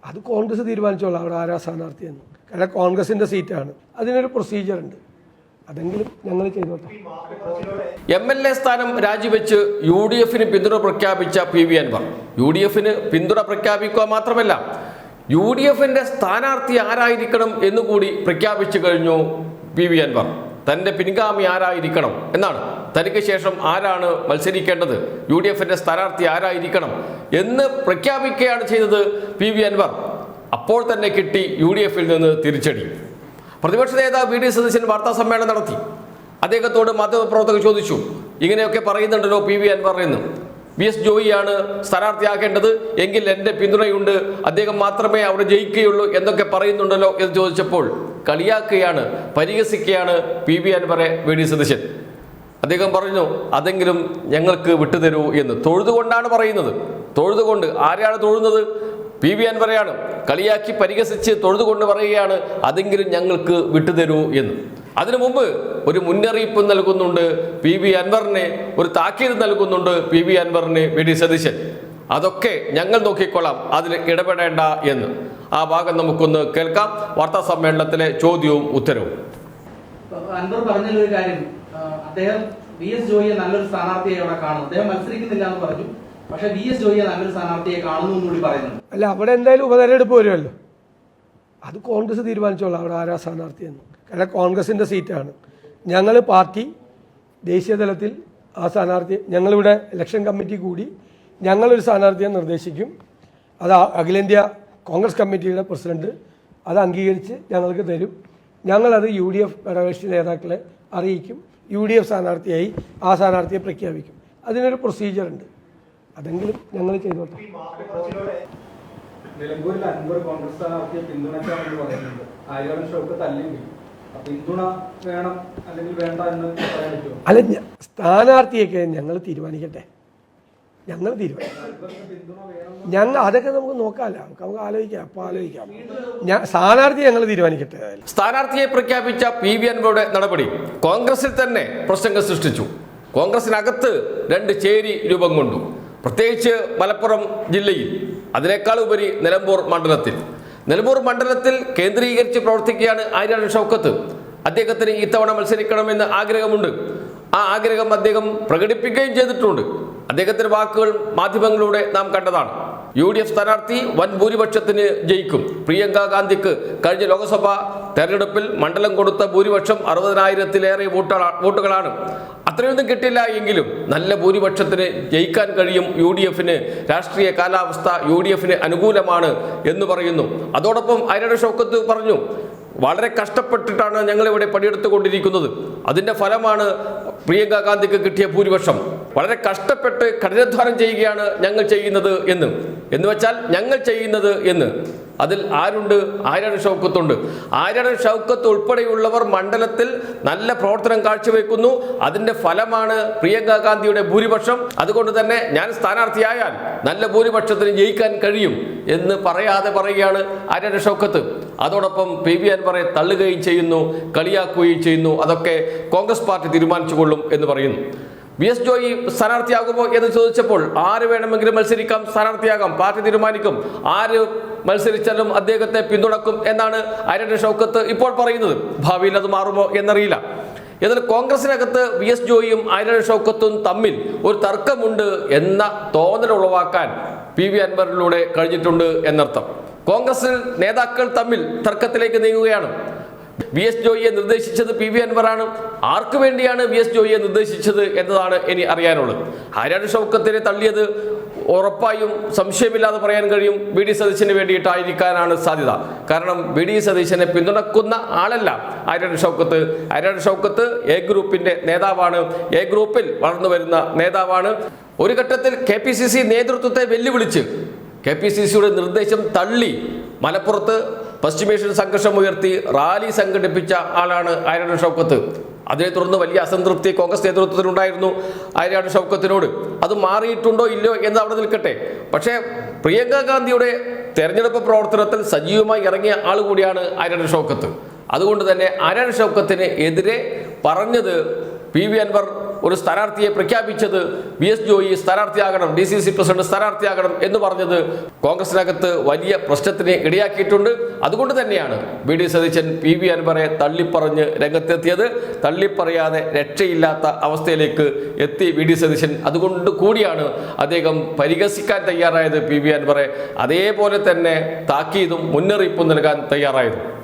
അത് കോൺഗ്രസ് തീരുമാനിച്ചോളാം അവിടെ ആരാ സ്ഥാനാർത്ഥിയെന്ന്. കാരണം കോൺഗ്രസിൻ്റെ സീറ്റാണ്, അതിനൊരു പ്രൊസീജിയറുണ്ട്. അതെങ്കിലും ഞങ്ങൾ ചെയ്തോട്ടെ. MLA സ്ഥാനം രാജിവെച്ച് UDF പിന്തുണ പ്രഖ്യാപിച്ച PV അൻവർ UDF പിന്തുണ പ്രഖ്യാപിക്കുക മാത്രമല്ല UDF സ്ഥാനാർത്ഥി ആരായിരിക്കണം എന്നുകൂടി പ്രഖ്യാപിച്ചു കഴിഞ്ഞു. PV അൻവർ തൻ്റെ പിൻഗാമി ആരായിരിക്കണം എന്നാണ്, തനിക്ക് ശേഷം ആരാണ് മത്സരിക്കേണ്ടത്, UDF സ്ഥാനാർത്ഥി ആരായിരിക്കണം എന്ന് പ്രഖ്യാപിക്കുകയാണ് ചെയ്തത് PV അൻവർ. അപ്പോൾ തന്നെ കിട്ടി UDF നിന്ന് തിരിച്ചടി. പ്രതിപക്ഷ നേതാവ് VD സതീശൻ വാർത്താ സമ്മേളനം നടത്തി. അദ്ദേഹത്തോട് മാധ്യമപ്രവർത്തകർ ചോദിച്ചു, ഇങ്ങനെയൊക്കെ പറയുന്നുണ്ടല്ലോ PV അൻവർ എന്ന്, VS ജോയിയാണ് സ്ഥാനാർത്ഥിയാക്കേണ്ടത്, എങ്കിൽ എൻ്റെ പിന്തുണയുണ്ട്, അദ്ദേഹം മാത്രമേ അവിടെ ജയിക്കുകയുള്ളൂ എന്നൊക്കെ പറയുന്നുണ്ടല്ലോ എന്ന് ചോദിച്ചപ്പോൾ കളിയാക്കുകയാണ്, പരിഹസിക്കുകയാണ് PV അൻവറെ VD സതീശൻ. അദ്ദേഹം പറഞ്ഞു, അതെങ്കിലും ഞങ്ങൾക്ക് വിട്ടുതരൂ എന്ന്. തൊഴുതുകൊണ്ടാണ് പറയുന്നത്, തൊഴുതുകൊണ്ട്. ആരെയാണ് തൊഴുന്നത്? PV അൻവറെയാണ്. കളിയാക്കി പരിഹസിച്ച് തൊഴുതുകൊണ്ട് പറയുകയാണ്, അതെങ്കിലും ഞങ്ങൾക്ക് വിട്ടുതരൂ എന്ന്. അതിനു മുമ്പ് ഒരു മുന്നറിയിപ്പ് നൽകുന്നുണ്ട് PV അൻവറിനെ, ഒരു താക്കീത് നൽകുന്നുണ്ട് PV അൻവറിനെ VD സതീശൻ. അതൊക്കെ ഞങ്ങൾ നോക്കിക്കൊള്ളാം, അതിൽ ഇടപെടേണ്ട എന്ന്. ആ ഭാഗം നമുക്കൊന്ന് കേൾക്കാം. വാർത്താ സമ്മേളനത്തിലെ ചോദ്യവും ഉത്തരവും. അൻവർ പറഞ്ഞൊരു കാര്യം, അദ്ദേഹം VS ജോയിയെ നല്ലൊരു സ്ഥാനാർത്ഥിയെ അവിടെ കാണുന്നു, അദ്ദേഹം മത്സരിക്കുന്നില്ല എന്ന് പറഞ്ഞു, പക്ഷെ VS ജോയിയെ നല്ലൊരു സ്ഥാനാർത്ഥിയെ കാണുന്നു എന്നുകൂടി പറയുന്നുണ്ട്. അല്ല, അവിടെ എന്തായാലും ഉപതെരഞ്ഞെടുപ്പ് വരുമല്ലോ, അത് കോൺഗ്രസ് തീരുമാനിച്ചോളാം അവിടെ ആരാ സ്ഥാനാർത്ഥിയെന്ന്. കാരണം കോൺഗ്രസിൻ്റെ സീറ്റാണ്. ഞങ്ങൾ പാർട്ടി ദേശീയ തലത്തിൽ ആ സ്ഥാനാർത്ഥി, ഞങ്ങളിവിടെ ഇലക്ഷൻ കമ്മിറ്റി കൂടി ഞങ്ങളൊരു സ്ഥാനാർത്ഥിയെ നിർദ്ദേശിക്കും. അത് അഖിലേന്ത്യാ കോൺഗ്രസ് കമ്മിറ്റിയുടെ പ്രസിഡന്റ് അത് അംഗീകരിച്ച് ഞങ്ങൾക്ക് തരും. ഞങ്ങളത് UDF ഘടകകക്ഷി നേതാക്കളെ അറിയിക്കും. UDF സ്ഥാനാർത്ഥിയായി ആ സ്ഥാനാർത്ഥിയെ പ്രഖ്യാപിക്കും. അതിനൊരു പ്രൊസീജിയറുണ്ട്. അതെങ്കിലും ഞങ്ങൾ ചെയ്തോട്ടെ. നിലമ്പൂരിൽ അൻവർ കോൺഗ്രസ് സ്ഥാനാർത്ഥിയെ പിന്തുണയ്ക്കാമെന്ന് പറയുന്നുണ്ട്. ആര്യാടൻ ഷൗക്കത്ത് അല്ലെങ്കിൽ പിന്തുണ വേണം അല്ലെങ്കിൽ വേണ്ട എന്ന് പറയാൻ പറ്റുമോ? അല്ല, സ്ഥാനാർത്ഥിയൊക്കെ ഞങ്ങൾ തീരുമാനിക്കട്ടെ, ഞങ്ങൾ തീരുമാനിക്കും. അതൊക്കെ നമുക്ക് നോക്കാമല്ലോ, നമുക്ക് ആലോചിക്കാം, അപ്പോൾ ആലോചിക്കാം. സ്ഥാനാർത്ഥി ഞങ്ങൾ തീരുമാനിക്കട്ടെ. സ്ഥാനാർത്ഥിയെ പ്രഖ്യാപിച്ച PV അൻവറുടെ നടപടി കോൺഗ്രസിൽ തന്നെ പ്രശ്നങ്ങൾ സൃഷ്ടിച്ചു. കോൺഗ്രസിനകത്ത് രണ്ട് ചേരി രൂപം കൊണ്ടു, പ്രത്യേകിച്ച് മലപ്പുറം ജില്ലയിൽ, അതിനേക്കാൾ ഉപരി നിലമ്പൂർ മണ്ഡലത്തിൽ കേന്ദ്രീകരിച്ച് പ്രവർത്തിക്കുകയാണ് ആര്യാടൻ ഷൗക്കത്ത്. അദ്ദേഹത്തിന് ഇത്തവണ മത്സരിക്കണമെന്ന് ആഗ്രഹമുണ്ട്. ആ ആഗ്രഹം അദ്ദേഹം പ്രകടിപ്പിക്കുകയും ചെയ്തിട്ടുണ്ട്. അദ്ദേഹത്തിന്റെ വാക്കുകൾ മാധ്യമങ്ങളിലൂടെ നാം കണ്ടതാണ്. UDF സ്ഥാനാർത്ഥി വൻ ഭൂരിപക്ഷത്തിന് ജയിക്കും. പ്രിയങ്ക ഗാന്ധിക്ക് കഴിഞ്ഞ ലോക്സഭാ തെരഞ്ഞെടുപ്പിൽ മണ്ഡലം കൊടുത്ത ഭൂരിപക്ഷം 60,000-ലേറെ വോട്ടുകളാണ്. അത്രയൊന്നും കിട്ടില്ല എങ്കിലും നല്ല ഭൂരിപക്ഷത്തിന് ജയിക്കാൻ കഴിയും UDF. രാഷ്ട്രീയ കാലാവസ്ഥ UDF അനുകൂലമാണ് എന്ന് പറയുന്നു. അതോടൊപ്പം ആര്യാടൻ ഷൗക്കത്ത് പറഞ്ഞു, വളരെ കഷ്ടപ്പെട്ടിട്ടാണ് ഞങ്ങളിവിടെ പണിയെടുത്തുകൊണ്ടിരിക്കുന്നത്, അതിൻ്റെ ഫലമാണ് പ്രിയങ്ക ഗാന്ധിക്ക് കിട്ടിയ ഭൂരിപക്ഷം. വളരെ കഷ്ടപ്പെട്ട് കഠിനാധ്വാനം ചെയ്യുകയാണ് ഞങ്ങൾ ചെയ്യുന്നത് എന്ന് വെച്ചാൽ ഞങ്ങൾ ചെയ്യുന്നത് എന്ന്. അതിൽ ആരുണ്ട്? ആര്യാടൻ ഷൗക്കത്തുണ്ട്. ആര്യാടൻ ഷൗക്കത്ത് ഉൾപ്പെടെയുള്ളവർ മണ്ഡലത്തിൽ നല്ല പ്രവർത്തനം കാഴ്ചവെക്കുന്നു. അതിൻ്റെ ഫലമാണ് പ്രിയങ്ക ഗാന്ധിയുടെ ഭൂരിപക്ഷം. അതുകൊണ്ട് തന്നെ ഞാൻ സ്ഥാനാർത്ഥിയായാൽ നല്ല ഭൂരിപക്ഷത്തിന് ജയിക്കാൻ കഴിയും എന്ന് പറയാതെ പറയുകയാണ് ആര്യാടൻ ഷൗക്കത്ത്. അതോടൊപ്പം PV അൻവറെ തള്ളുകയും ചെയ്യുന്നു, കളിയാക്കുകയും ചെയ്യുന്നു. അതൊക്കെ കോൺഗ്രസ് പാർട്ടി തീരുമാനിച്ചുകൊള്ളും എന്ന് പറയുന്നു. VS ജോയി സ്ഥാനാർത്ഥിയാകുമോ എന്ന് ചോദിച്ചപ്പോൾ ആര് വേണമെങ്കിലും മത്സരിക്കാം, സ്ഥാനാർത്ഥിയാകാം, പാർട്ടി തീരുമാനിക്കും, ആര് മത്സരിച്ചാലും അദ്ദേഹത്തെ പിന്തുണക്കും എന്നാണ് ആര്യാടൻ ഷൗക്കത്ത് ഇപ്പോൾ പറയുന്നത്. ഭാവിയിൽ അത് മാറുമോ എന്നറിയില്ല. എന്നാൽ കോൺഗ്രസിനകത്ത് VS ജോയിയും ആര്യാടൻ ഷൗക്കത്തും തമ്മിൽ ഒരു തർക്കമുണ്ട് എന്ന തോന്നൽ ഉളവാക്കാൻ PV അൻവറിലൂടെ കഴിഞ്ഞിട്ടുണ്ട് എന്നർത്ഥം. കോൺഗ്രസിൽ നേതാക്കൾ തമ്മിൽ തർക്കത്തിലേക്ക് നീങ്ങുകയാണ്. VS ജോയിയെ നിർദ്ദേശിച്ചത് PV അൻവറാണ്. ആർക്കു വേണ്ടിയാണ് VS ജോയിയെ നിർദ്ദേശിച്ചത് എന്നതാണ് ഇനി അറിയാനുള്ളത്. ആര്യാടൻ ഷൗക്കത്തിനെ തള്ളിയത് ഉറപ്പായും സംശയമില്ലാതെ പറയാൻ കഴിയും VD സതീശന് വേണ്ടിയിട്ടായിരിക്കാനാണ് സാധ്യത. കാരണം VD സതീശനെ പിന്തുണക്കുന്ന ആളല്ല ആര്യാടൻ ഷൗക്കത്ത്. ആര്യാടൻ ഷൗക്കത്ത് A ഗ്രൂപ്പിന്റെ നേതാവാണ്, A ഗ്രൂപ്പിൽ വളർന്നു വരുന്ന നേതാവാണ്. ഒരു ഘട്ടത്തിൽ KPCC നേതൃത്വത്തെ വെല്ലുവിളിച്ച് KPCCയുടെ നിർദ്ദേശം തള്ളി മലപ്പുറത്ത് പശ്ചിമേഷ്യൻ സംഘർഷം ഉയർത്തി റാലി സംഘടിപ്പിച്ച ആളാണ് ആര്യാടൻ ഷൗക്കത്ത്. അതിനെ തുടർന്ന് വലിയ അസംതൃപ്തി കോൺഗ്രസ് നേതൃത്വത്തിനുണ്ടായിരുന്നു ആര്യാടൻ ഷൗക്കത്തിനോട്. അത് മാറിയിട്ടുണ്ടോ ഇല്ലയോ എന്ന് അവിടെ നിൽക്കട്ടെ. പക്ഷേ പ്രിയങ്ക ഗാന്ധിയുടെ തെരഞ്ഞെടുപ്പ് പ്രവർത്തനത്തിൽ സജീവമായി ഇറങ്ങിയ ആൾ കൂടിയാണ് ആര്യാടൻ ഷൗക്കത്ത്. അതുകൊണ്ട് തന്നെ ആര്യാടൻ ഷൗക്കത്തിന് എതിരെ പറഞ്ഞത് PV അൻവർ ഒരു സ്ഥാനാർത്ഥിയെ പ്രഖ്യാപിച്ചത് VS ജോയി സ്ഥാനാർത്ഥിയാകണം, DCC പ്രസിഡന്റ് സ്ഥാനാർത്ഥിയാകണം എന്ന് പറഞ്ഞത് കോൺഗ്രസിനകത്ത് വലിയ പ്രശ്നത്തിന് ഇടയാക്കിയിട്ടുണ്ട്. അതുകൊണ്ട് തന്നെയാണ് VD സതീശൻ PV അൻവറെ തള്ളിപ്പറഞ്ഞ് രംഗത്തെത്തിയത്. തള്ളിപ്പറയാതെ രക്ഷയില്ലാത്ത അവസ്ഥയിലേക്ക് എത്തി VD സതീശൻ. അതുകൊണ്ട് കൂടിയാണ് അദ്ദേഹം പരിഹസിക്കാൻ തയ്യാറായത് PV അൻവറെ, അതേപോലെ തന്നെ താക്കീതും മുന്നറിയിപ്പും നൽകാൻ തയ്യാറായത്.